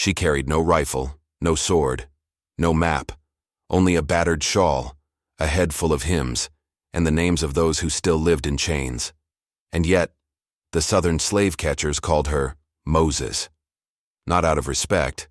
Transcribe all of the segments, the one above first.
She carried no rifle, no sword, no map, only a battered shawl, a head full of hymns, and the names of those who still lived in chains. And yet, the Southern slave catchers called her Moses, not out of respect,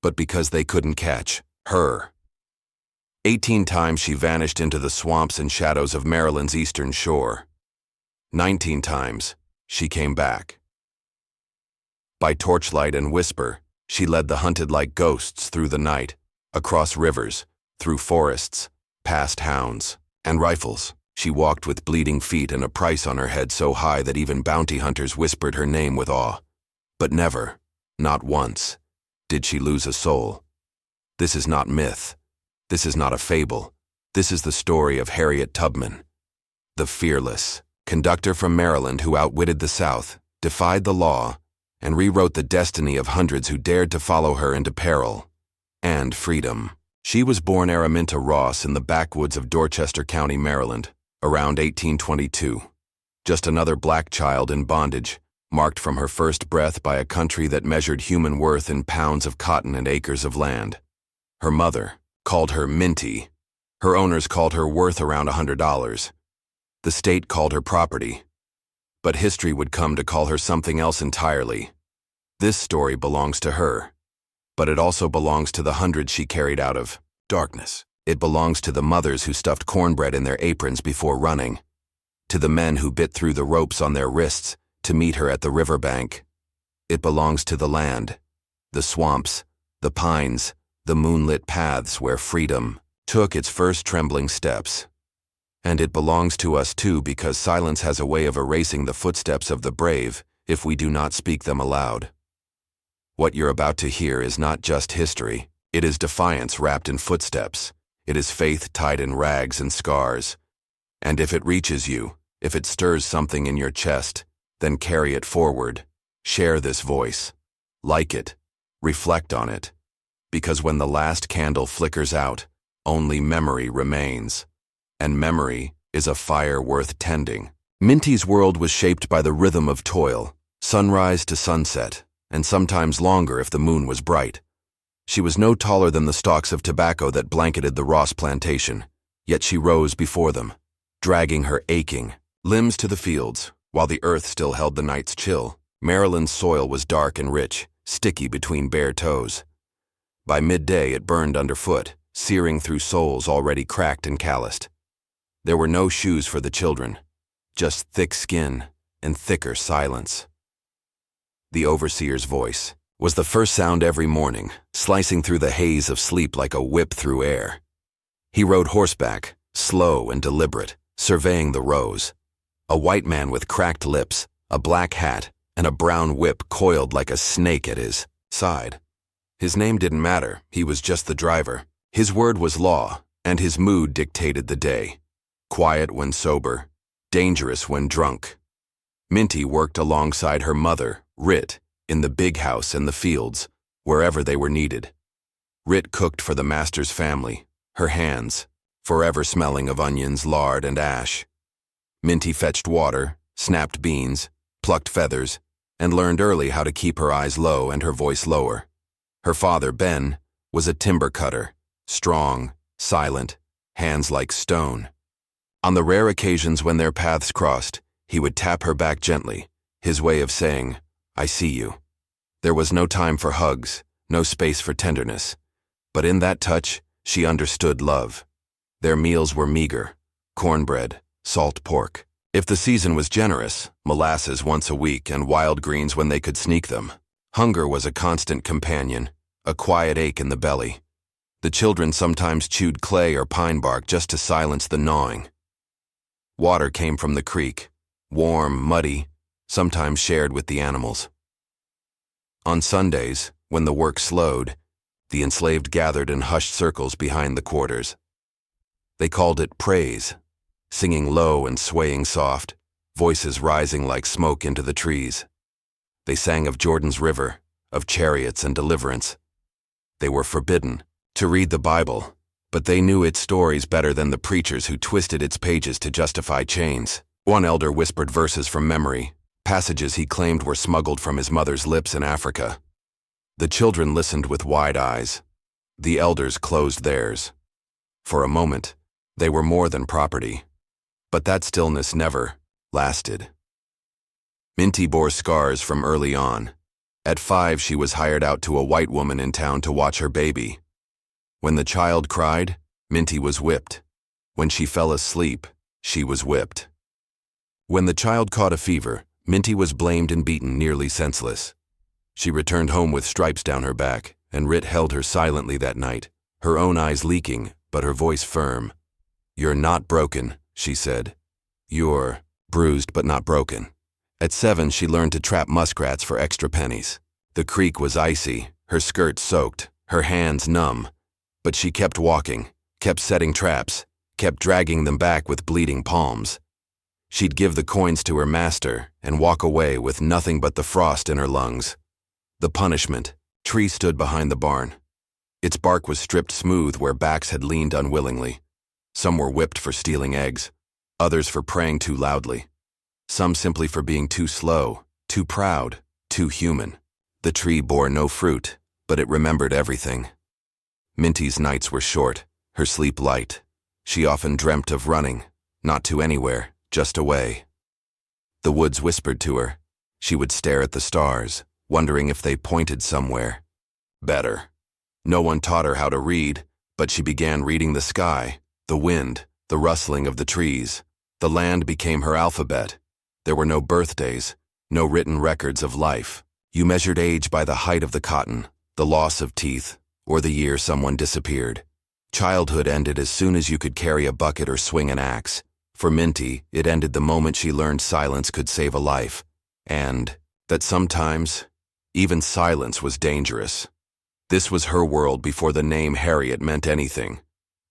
but because they couldn't catch her. 18 times she vanished into the swamps and shadows of Maryland's eastern shore. 19 times she came back. By torchlight and whisper, she led the hunted like ghosts through the night, across rivers, through forests, past hounds and rifles. She walked with bleeding feet and a price on her head so high that even bounty hunters whispered her name with awe. But never, not once, did she lose a soul. This is not myth. This is not a fable. This is the story of Harriet Tubman, the fearless conductor from Maryland who outwitted the South, defied the law, and rewrote the destiny of hundreds who dared to follow her into peril and freedom. She was born Araminta Ross in the backwoods of Dorchester County, Maryland, around 1822. Just another black child in bondage, marked from her first breath by a country that measured human worth in pounds of cotton and acres of land. Her mother called her Minty. Her owners called her worth around $100. The state called her property. But history would come to call her something else entirely. This story belongs to her. But it also belongs to the hundreds she carried out of darkness. It belongs to the mothers who stuffed cornbread in their aprons before running, to the men who bit through the ropes on their wrists to meet her at the riverbank. It belongs to the land, the swamps, the pines, the moonlit paths where freedom took its first trembling steps. And it belongs to us too, because silence has a way of erasing the footsteps of the brave if we do not speak them aloud. What you're about to hear is not just history. It is defiance wrapped in footsteps. It is faith tied in rags and scars. And if it reaches you, if it stirs something in your chest, then carry it forward. Share this voice. Like it. Reflect on it. Because when the last candle flickers out, only memory remains. And memory is a fire worth tending. Minty's world was shaped by the rhythm of toil, sunrise to sunset, and sometimes longer if the moon was bright. She was no taller than the stalks of tobacco that blanketed the Ross plantation, yet she rose before them, dragging her aching limbs to the fields, while the earth still held the night's chill. Maryland's soil was dark and rich, sticky between bare toes. By midday it burned underfoot, searing through soles already cracked and calloused. There were no shoes for the children, just thick skin and thicker silence. The overseer's voice was the first sound every morning, slicing through the haze of sleep like a whip through air. He rode horseback, slow and deliberate, surveying the rows. A white man with cracked lips, a black hat, and a brown whip coiled like a snake at his side. His name didn't matter, he was just the driver. His word was law, and his mood dictated the day. Quiet when sober, dangerous when drunk. Minty worked alongside her mother, Rit, in the big house and the fields, wherever they were needed. Rit cooked for the master's family, her hands forever smelling of onions, lard, and ash. Minty fetched water, snapped beans, plucked feathers, and learned early how to keep her eyes low and her voice lower. Her father, Ben, was a timber cutter, strong, silent, hands like stone. On the rare occasions when their paths crossed, he would tap her back gently, his way of saying, "I see you." There was no time for hugs, no space for tenderness. But in that touch, she understood love. Their meals were meager, cornbread, salt pork. If the season was generous, molasses once a week and wild greens when they could sneak them. Hunger was a constant companion, a quiet ache in the belly. The children sometimes chewed clay or pine bark just to silence the gnawing. Water came from the creek, warm, muddy, sometimes shared with the animals. On Sundays, when the work slowed, the enslaved gathered in hushed circles behind the quarters. They called it praise, singing low and swaying soft, voices rising like smoke into the trees. They sang of Jordan's river, of chariots and deliverance. They were forbidden to read the Bible, but they knew its stories better than the preachers who twisted its pages to justify chains. One elder whispered verses from memory, passages he claimed were smuggled from his mother's lips in Africa. The children listened with wide eyes. The elders closed theirs. For a moment, they were more than property. But that stillness never lasted. Minty bore scars from early on. At 5, she was hired out to a white woman in town to watch her baby. When the child cried, Minty was whipped. When she fell asleep, she was whipped. When the child caught a fever, Minty was blamed and beaten nearly senseless. She returned home with stripes down her back, and Rit held her silently that night, her own eyes leaking, but her voice firm. "You're not broken," she said. "You're bruised but not broken." At 7, she learned to trap muskrats for extra pennies. The creek was icy, her skirt soaked, her hands numb. But she kept walking, kept setting traps, kept dragging them back with bleeding palms. She'd give the coins to her master and walk away with nothing but the frost in her lungs. The punishment: tree stood behind the barn. Its bark was stripped smooth where backs had leaned unwillingly. Some were whipped for stealing eggs, others for praying too loudly. Some simply for being too slow, too proud, too human. The tree bore no fruit, but it remembered everything. Minty's nights were short, her sleep light. She often dreamt of running, not to anywhere, just away. The woods whispered to her. She would stare at the stars, wondering if they pointed somewhere. Better. No one taught her how to read, but she began reading the sky, the wind, the rustling of the trees. The land became her alphabet. There were no birthdays, no written records of life. You measured age by the height of the cotton, the loss of teeth, or the year someone disappeared. Childhood ended as soon as you could carry a bucket or swing an axe. For Minty, it ended the moment she learned silence could save a life, and that sometimes, even silence was dangerous. This was her world before the name Harriet meant anything,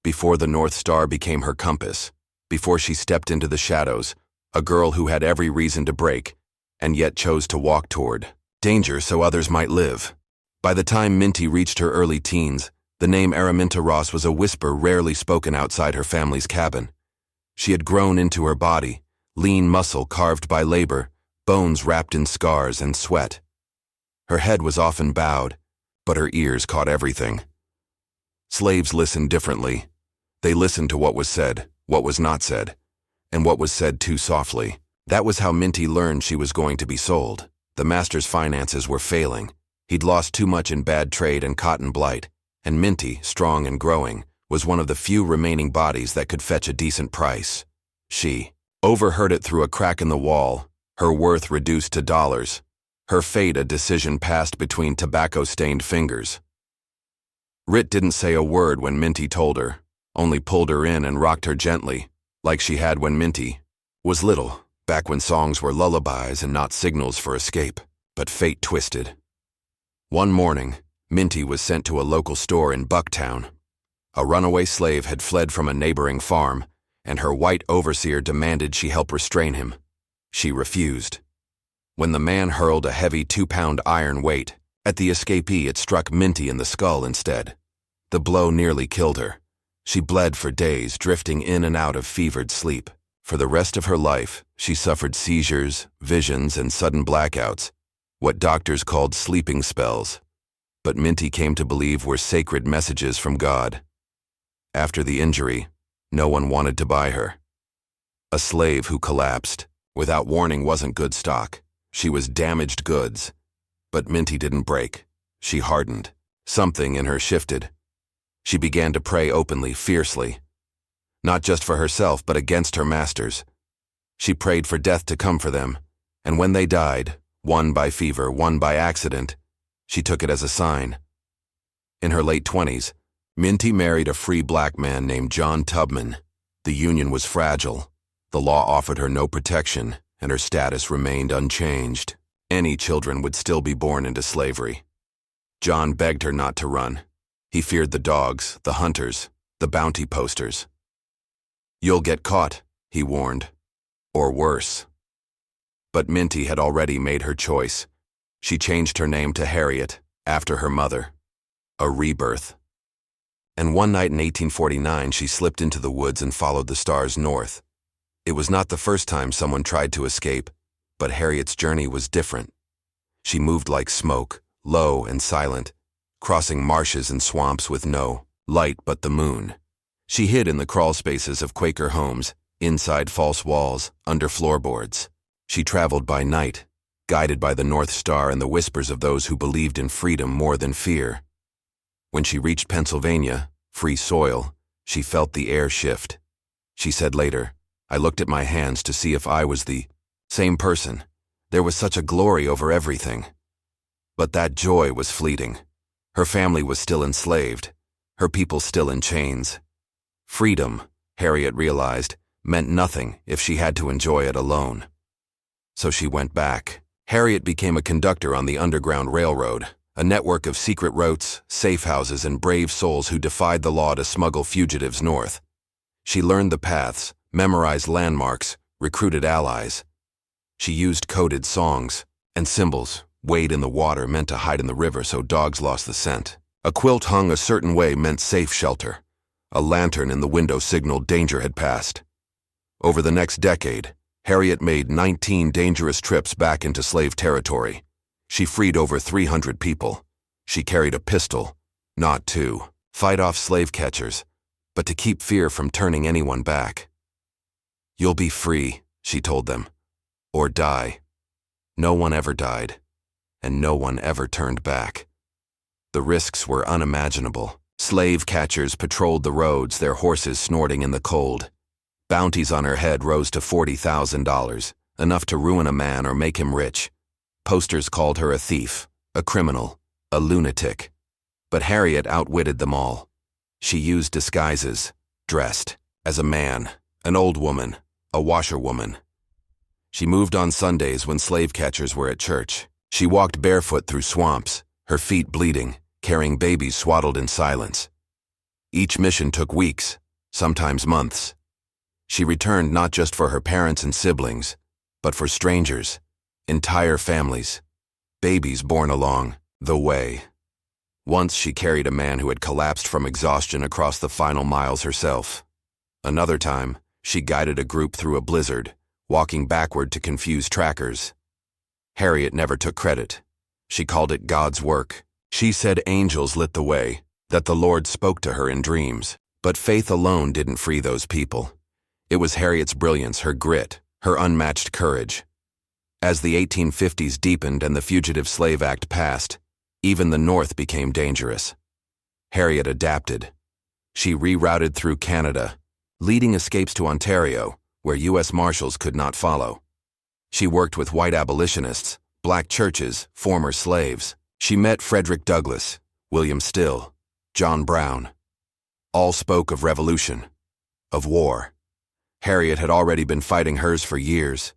before the North Star became her compass, before she stepped into the shadows, a girl who had every reason to break, and yet chose to walk toward danger so others might live. By the time Minty reached her early teens, the name Araminta Ross was a whisper rarely spoken outside her family's cabin. She had grown into her body, lean muscle carved by labor, bones wrapped in scars and sweat. Her head was often bowed, but her ears caught everything. Slaves listened differently. They listened to what was said, what was not said, and what was said too softly. That was how Minty learned she was going to be sold. The master's finances were failing. He'd lost too much in bad trade and cotton blight, and Minty, strong and growing, was one of the few remaining bodies that could fetch a decent price. She overheard it through a crack in the wall, her worth reduced to dollars, her fate a decision passed between tobacco-stained fingers. Rit didn't say a word when Minty told her, only pulled her in and rocked her gently, like she had when Minty was little, back when songs were lullabies and not signals for escape. But fate twisted. One morning, Minty was sent to a local store in Bucktown. A runaway slave had fled from a neighboring farm, and her white overseer demanded she help restrain him. She refused. When the man hurled a heavy 2-pound iron weight at the escapee, it struck Minty in the skull instead. The blow nearly killed her. She bled for days, drifting in and out of fevered sleep. For the rest of her life, she suffered seizures, visions, and sudden blackouts, what doctors called sleeping spells, but Minty came to believe were sacred messages from God. After the injury, no one wanted to buy her. A slave who collapsed, without warning, wasn't good stock. She was damaged goods. But Minty didn't break. She hardened. Something in her shifted. She began to pray openly, fiercely. Not just for herself, but against her masters. She prayed for death to come for them, and when they died, one by fever, one by accident, she took it as a sign. In her late 20s, Minty married a free black man named John Tubman. The union was fragile. The law offered her no protection, and her status remained unchanged. Any children would still be born into slavery. John begged her not to run. He feared the dogs, the hunters, the bounty posters. "You'll get caught," he warned. Or worse. But Minty had already made her choice. She changed her name to Harriet, after her mother. A rebirth. And one night in 1849, she slipped into the woods and followed the stars north. It was not the first time someone tried to escape, but Harriet's journey was different. She moved like smoke, low and silent, crossing marshes and swamps with no light but the moon. She hid in the crawl spaces of Quaker homes, inside false walls, under floorboards. She traveled by night, guided by the North Star and the whispers of those who believed in freedom more than fear. When she reached Pennsylvania, free soil, she felt the air shift. She said later, "I looked at my hands to see if I was the same person. There was such a glory over everything." But that joy was fleeting. Her family was still enslaved, her people still in chains. Freedom, Harriet realized, meant nothing if she had to enjoy it alone. So she went back. Harriet became a conductor on the Underground Railroad, a network of secret routes, safe houses, and brave souls who defied the law to smuggle fugitives north. She learned the paths, memorized landmarks, recruited allies. She used coded songs and symbols. Wade in the water meant to hide in the river so dogs lost the scent. A quilt hung a certain way meant safe shelter. A lantern in the window signaled danger had passed. Over the next decade, Harriet made 19 dangerous trips back into slave territory. She freed over 300 people. She carried a pistol, not to fight off slave catchers, but to keep fear from turning anyone back. "You'll be free," she told them, "or die." No one ever died, and no one ever turned back. The risks were unimaginable. Slave catchers patrolled the roads, their horses snorting in the cold. Bounties on her head rose to $40,000, enough to ruin a man or make him rich. Posters called her a thief, a criminal, a lunatic. But Harriet outwitted them all. She used disguises, dressed as a man, an old woman, a washerwoman. She moved on Sundays when slave catchers were at church. She walked barefoot through swamps, her feet bleeding, carrying babies swaddled in silence. Each mission took weeks, sometimes months. She returned not just for her parents and siblings, but for strangers, entire families, babies born along the way. Once she carried a man who had collapsed from exhaustion across the final miles herself. Another time, she guided a group through a blizzard, walking backward to confuse trackers. Harriet never took credit. She called it God's work. She said angels lit the way, that the Lord spoke to her in dreams. But faith alone didn't free those people. It was Harriet's brilliance, her grit, her unmatched courage. As the 1850s deepened and the Fugitive Slave Act passed, even the North became dangerous. Harriet adapted. She rerouted through Canada, leading escapes to Ontario, where U.S. Marshals could not follow. She worked with white abolitionists, black churches, former slaves. She met Frederick Douglass, William Still, John Brown. All spoke of revolution, of war. Harriet had already been fighting hers for years.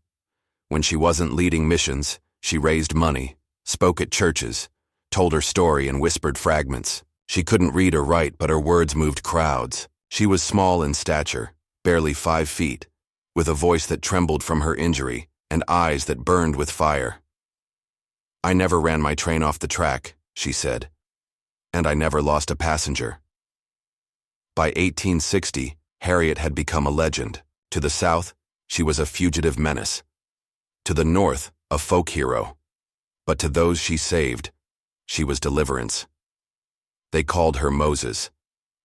When she wasn't leading missions, she raised money, spoke at churches, told her story in whispered fragments. She couldn't read or write, but her words moved crowds. She was small in stature, barely 5 feet, with a voice that trembled from her injury and eyes that burned with fire. "I never ran my train off the track," she said, "and I never lost a passenger." By 1860, Harriet had become a legend. To the South, she was a fugitive menace. To the North, a folk hero. But to those she saved, she was deliverance. They called her Moses,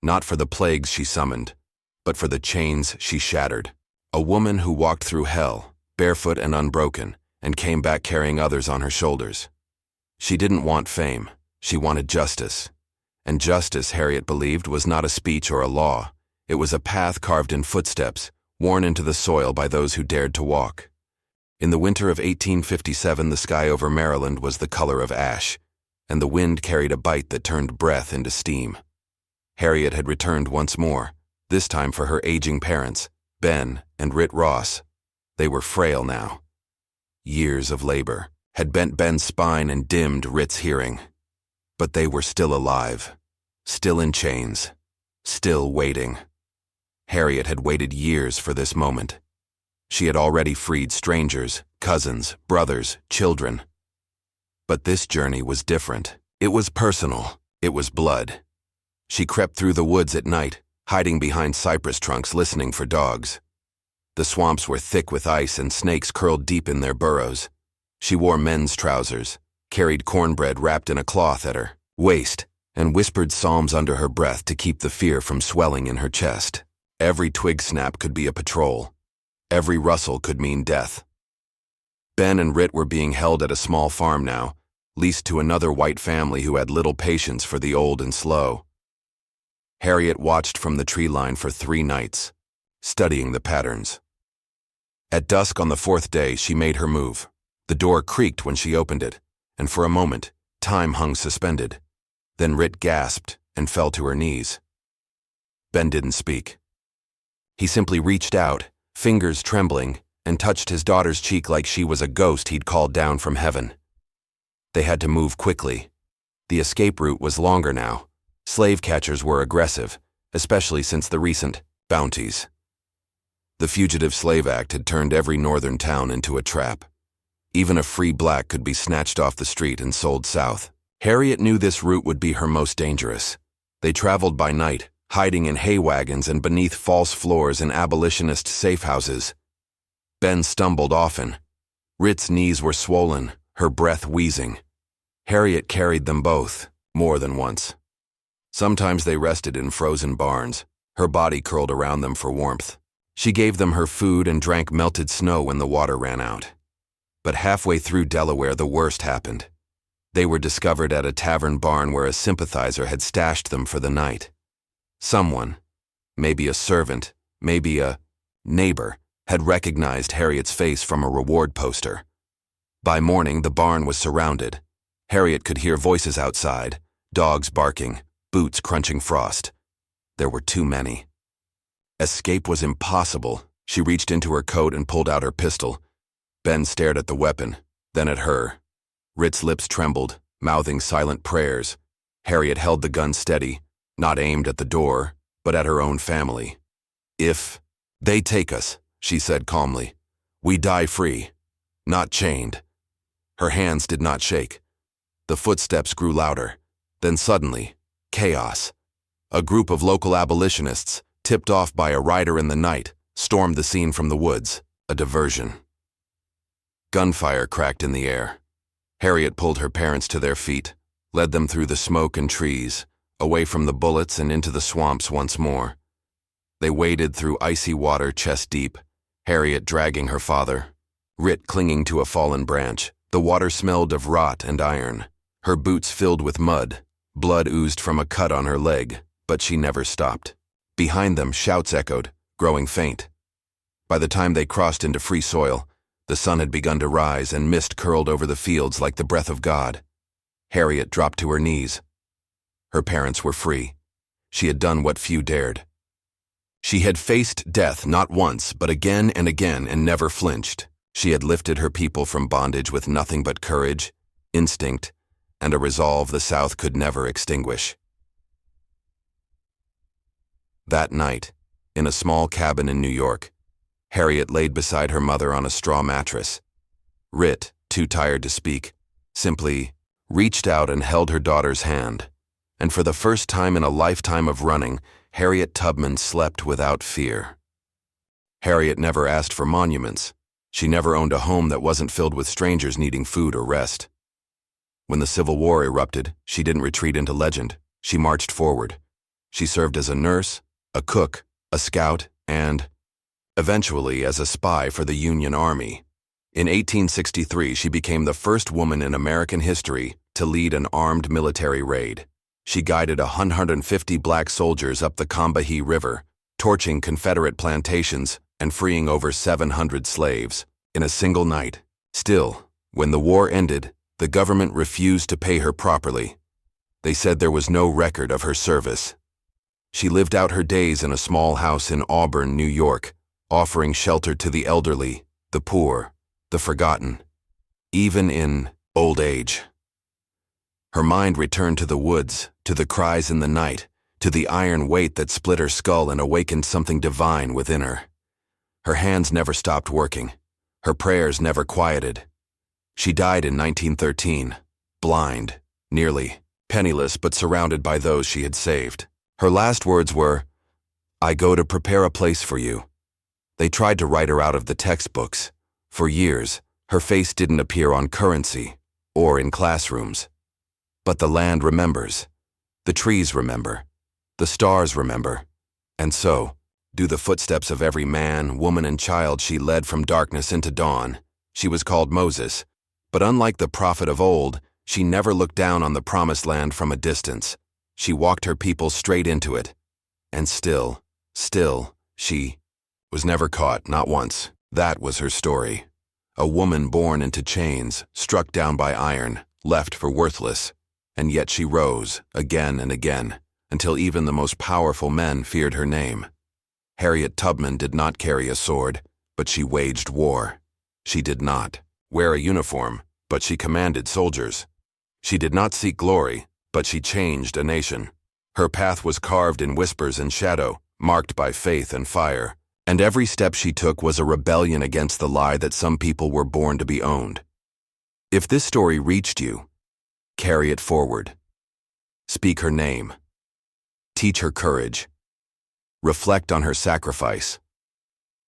not for the plagues she summoned, but for the chains she shattered. A woman who walked through hell, barefoot and unbroken, and came back carrying others on her shoulders. She didn't want fame, she wanted justice. And justice, Harriet believed, was not a speech or a law. It was a path carved in footsteps, worn into the soil by those who dared to walk. In the winter of 1857, the sky over Maryland was the color of ash, and the wind carried a bite that turned breath into steam. Harriet had returned once more, this time for her aging parents, Ben and Rit Ross. They were frail now. Years of labor had bent Ben's spine and dimmed Rit's hearing. But they were still alive, still in chains, still waiting. Harriet had waited years for this moment. She had already freed strangers, cousins, brothers, children. But this journey was different. It was personal. It was blood. She crept through the woods at night, hiding behind cypress trunks, listening for dogs. The swamps were thick with ice and snakes curled deep in their burrows. She wore men's trousers, carried cornbread wrapped in a cloth at her waist, and whispered psalms under her breath to keep the fear from swelling in her chest. Every twig snap could be a patrol. Every rustle could mean death. Ben and Rit were being held at a small farm now, leased to another white family who had little patience for the old and slow. Harriet watched from the tree line for 3 nights, studying the patterns. At dusk on the 4th day, she made her move. The door creaked when she opened it, and for a moment, time hung suspended. Then Rit gasped and fell to her knees. Ben didn't speak. He simply reached out, fingers trembling, and touched his daughter's cheek like she was a ghost he'd called down from heaven. They had to move quickly. The escape route was longer now. Slave catchers were aggressive, especially since the recent bounties. The Fugitive Slave Act had turned every northern town into a trap. Even a free black could be snatched off the street and sold south. Harriet knew this route would be her most dangerous. They traveled by night, hiding in hay wagons and beneath false floors in abolitionist safe houses. Ben stumbled often. Rit's knees were swollen, her breath wheezing. Harriet carried them both, more than once. Sometimes they rested in frozen barns, her body curled around them for warmth. She gave them her food and drank melted snow when the water ran out. But halfway through Delaware, the worst happened. They were discovered at a tavern barn where a sympathizer had stashed them for the night. Someone, maybe a servant, maybe a neighbor, had recognized Harriet's face from a reward poster. By morning, the barn was surrounded. Harriet could hear voices outside, dogs barking, boots crunching frost. There were too many. Escape was impossible. She reached into her coat and pulled out her pistol. Ben stared at the weapon, then at her. Rit's lips trembled, mouthing silent prayers. Harriet held the gun steady, not aimed at the door, but at her own family. "If they take us," she said calmly, "we die free, not chained." Her hands did not shake. The footsteps grew louder. Then suddenly, chaos. A group of local abolitionists, tipped off by a rider in the night, stormed the scene from the woods, a diversion. Gunfire cracked in the air. Harriet pulled her parents to their feet, led them through the smoke and trees, away from the bullets and into the swamps once more. They waded through icy water chest deep, Harriet dragging her father, Rit clinging to a fallen branch. The water smelled of rot and iron. Her boots filled with mud. Blood oozed from a cut on her leg, but she never stopped. Behind them, shouts echoed, growing faint. By the time they crossed into free soil, the sun had begun to rise and mist curled over the fields like the breath of God. Harriet dropped to her knees. Her parents were free. She had done what few dared. She had faced death not once, but again and never flinched. She had lifted her people from bondage with nothing but courage, instinct, and a resolve the South could never extinguish. That night, in a small cabin in New York, Harriet laid beside her mother on a straw mattress. Rit, too tired to speak, simply reached out and held her daughter's hand. And for the first time in a lifetime of running, Harriet Tubman slept without fear. Harriet never asked for monuments. She never owned a home that wasn't filled with strangers needing food or rest. When the Civil War erupted, she didn't retreat into legend. She marched forward. She served as a nurse, a cook, a scout, and, eventually, as a spy for the Union Army. In 1863, she became the first woman in American history to lead an armed military raid. She guided 150 black soldiers up the Combahee River, torching Confederate plantations and freeing over 700 slaves in a single night. Still, when the war ended, the government refused to pay her properly. They said there was no record of her service. She lived out her days in a small house in Auburn, New York, offering shelter to the elderly, the poor, the forgotten, even in old age. Her mind returned to the woods, to the cries in the night, to the iron weight that split her skull and awakened something divine within her. Her hands never stopped working. Her prayers never quieted. She died in 1913, blind, nearly, penniless but surrounded by those she had saved. Her last words were, "I go to prepare a place for you." They tried to write her out of the textbooks. For years, her face didn't appear on currency. or in classrooms. But the land remembers. The trees remember. The stars remember. And so do the footsteps of every man, woman, and child she led from darkness into dawn. She was called Moses, but unlike the prophet of old, she never looked down on the promised land from a distance. She walked her people straight into it. And still, she was never caught, not once. That was her story. A woman born into chains, struck down by iron, left for worthless. And yet she rose, again and again, until even the most powerful men feared her name. Harriet Tubman did not carry a sword, but she waged war. She did not wear a uniform, but she commanded soldiers. She did not seek glory, but she changed a nation. Her path was carved in whispers and shadow, marked by faith and fire, and every step she took was a rebellion against the lie that some people were born to be owned. If this story reached you, carry it forward. Speak her name. Teach her courage. Reflect on her sacrifice.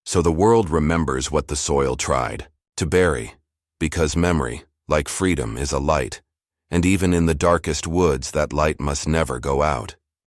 So the world remembers what the soil tried to bury, because memory, like freedom, is a light, and even in the darkest woods that light must never go out.